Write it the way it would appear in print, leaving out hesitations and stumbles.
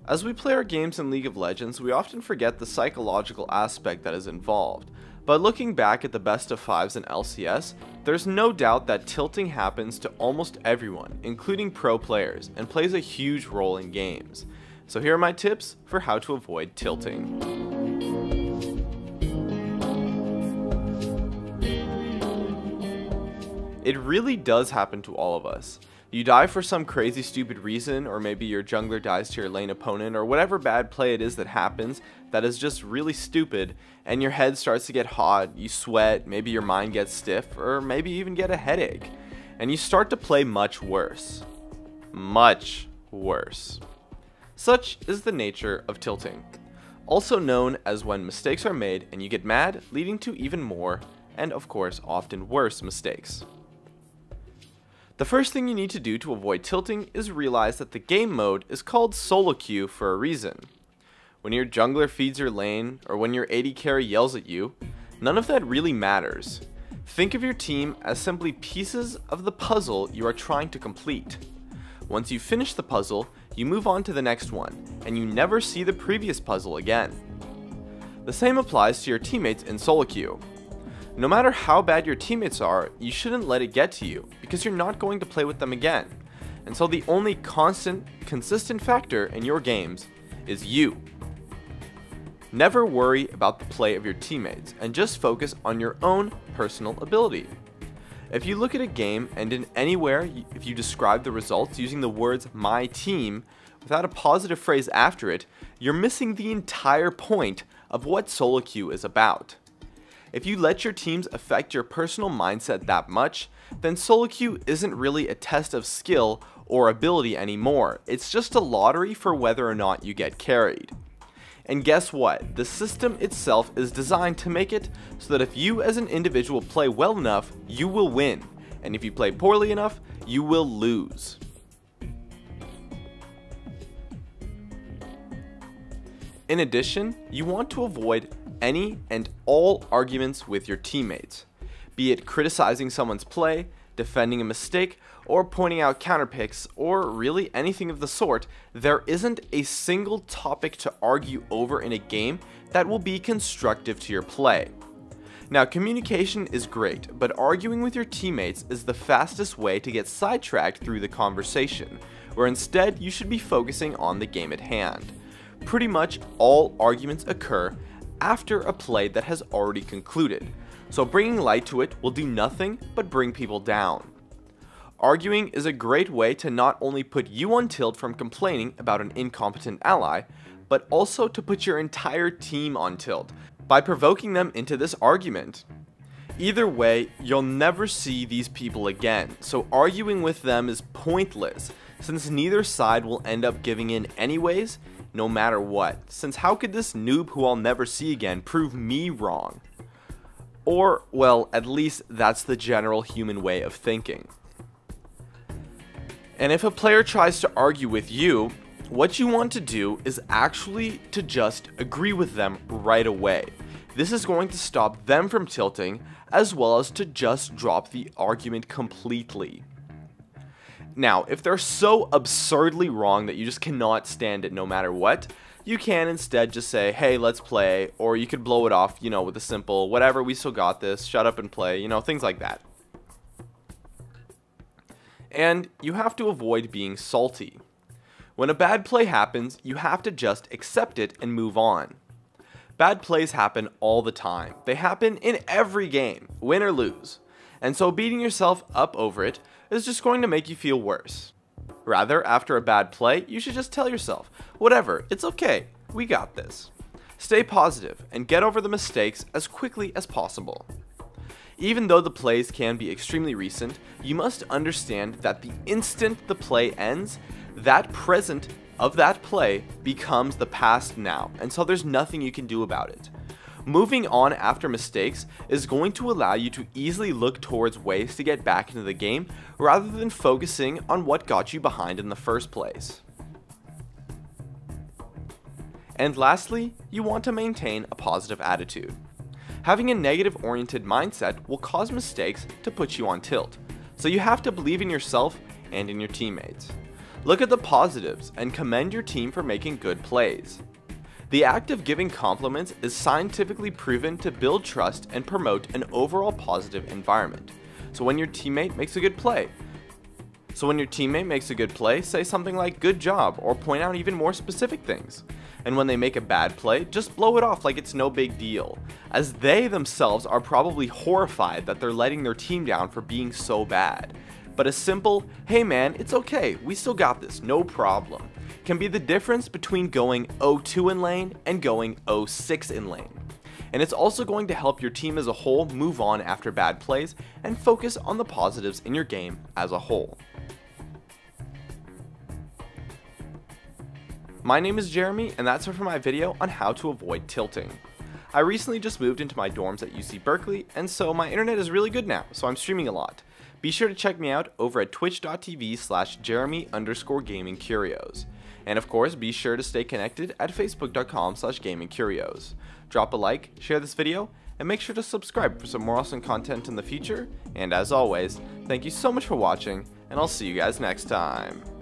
As we play our games in League of Legends, we often forget the psychological aspect that is involved. But looking back at the best of 5s in LCS, there's no doubt that tilting happens to almost everyone, including pro players, and plays a huge role in games. So here are my tips for how to avoid tilting. It really does happen to all of us. You die for some crazy stupid reason, or maybe your jungler dies to your lane opponent, or whatever bad play it is that happens that is just really stupid, and your head starts to get hot, you sweat, maybe your mind gets stiff, or maybe even get a headache, and you start to play much worse. Much worse. Such is the nature of tilting, also known as when mistakes are made and you get mad, leading to even more, and of course often worse mistakes. The first thing you need to do to avoid tilting is realize that the game mode is called solo queue for a reason. When your jungler feeds your lane, or when your AD carry yells at you, none of that really matters. Think of your team as simply pieces of the puzzle you are trying to complete. Once you finish the puzzle, you move on to the next one, and you never see the previous puzzle again. The same applies to your teammates in solo queue. No matter how bad your teammates are, you shouldn't let it get to you, because you're not going to play with them again. And so the only consistent factor in your games is you. Never worry about the play of your teammates, and just focus on your own personal ability. If you look at a game and in anywhere, if you describe the results using the words "my team" without a positive phrase after it, you're missing the entire point of what solo queue is about. If you let your teams affect your personal mindset that much, then solo queue isn't really a test of skill or ability anymore. It's just a lottery for whether or not you get carried. And guess what? The system itself is designed to make it so that if you as an individual play well enough, you will win. And if you play poorly enough, you will lose. In addition, you want to avoid any and all arguments with your teammates, be it criticizing someone's play, defending a mistake, or pointing out counterpicks, or really anything of the sort. There isn't a single topic to argue over in a game that will be constructive to your play. Now, communication is great, but arguing with your teammates is the fastest way to get sidetracked through the conversation, where instead you should be focusing on the game at hand. Pretty much all arguments occur after a play that has already concluded, so bringing light to it will do nothing but bring people down. Arguing is a great way to not only put you on tilt from complaining about an incompetent ally, but also to put your entire team on tilt by provoking them into this argument. Either way, you'll never see these people again, so arguing with them is pointless, since neither side will end up giving in anyways, no matter what, since how could this noob who I'll never see again prove me wrong? Or, well, at least that's the general human way of thinking. And if a player tries to argue with you, what you want to do is actually to just agree with them right away. This is going to stop them from tilting, as well as to just drop the argument completely. Now, if they're so absurdly wrong that you just cannot stand it no matter what, you can instead just say, hey, let's play, or you could blow it off, you know, with a simple, whatever, we still got this, shut up and play, you know, things like that. And you have to avoid being salty. When a bad play happens, you have to just accept it and move on. Bad plays happen all the time. They happen in every game, win or lose. And so beating yourself up over it is just going to make you feel worse. Rather, after a bad play, you should just tell yourself, whatever, it's okay, we got this. Stay positive and get over the mistakes as quickly as possible. Even though the plays can be extremely recent, you must understand that the instant the play ends, that present of that play becomes the past now, and so there's nothing you can do about it. Moving on after mistakes is going to allow you to easily look towards ways to get back into the game rather than focusing on what got you behind in the first place. And lastly, you want to maintain a positive attitude. Having a negative oriented mindset will cause mistakes to put you on tilt, so you have to believe in yourself and in your teammates. Look at the positives and commend your team for making good plays. The act of giving compliments is scientifically proven to build trust and promote an overall positive environment. So when your teammate makes a good play, say something like "good job" or point out even more specific things. And when they make a bad play, just blow it off like it's no big deal, as they themselves are probably horrified that they're letting their team down for being so bad. But a simple, "hey man, it's okay, we still got this, no problem," can be the difference between going 0-2 in lane and going 0-6 in lane. And it's also going to help your team as a whole move on after bad plays and focus on the positives in your game as a whole. My name is Jeremy, and that's it for my video on how to avoid tilting. I recently just moved into my dorms at UC Berkeley, and so my internet is really good now, so I'm streaming a lot. Be sure to check me out over at twitch.tv/Jeremy_gamingcurios. And of course, be sure to stay connected at facebook.com/gamingcurios. Drop a like, share this video, and make sure to subscribe for some more awesome content in the future. And as always, thank you so much for watching, and I'll see you guys next time.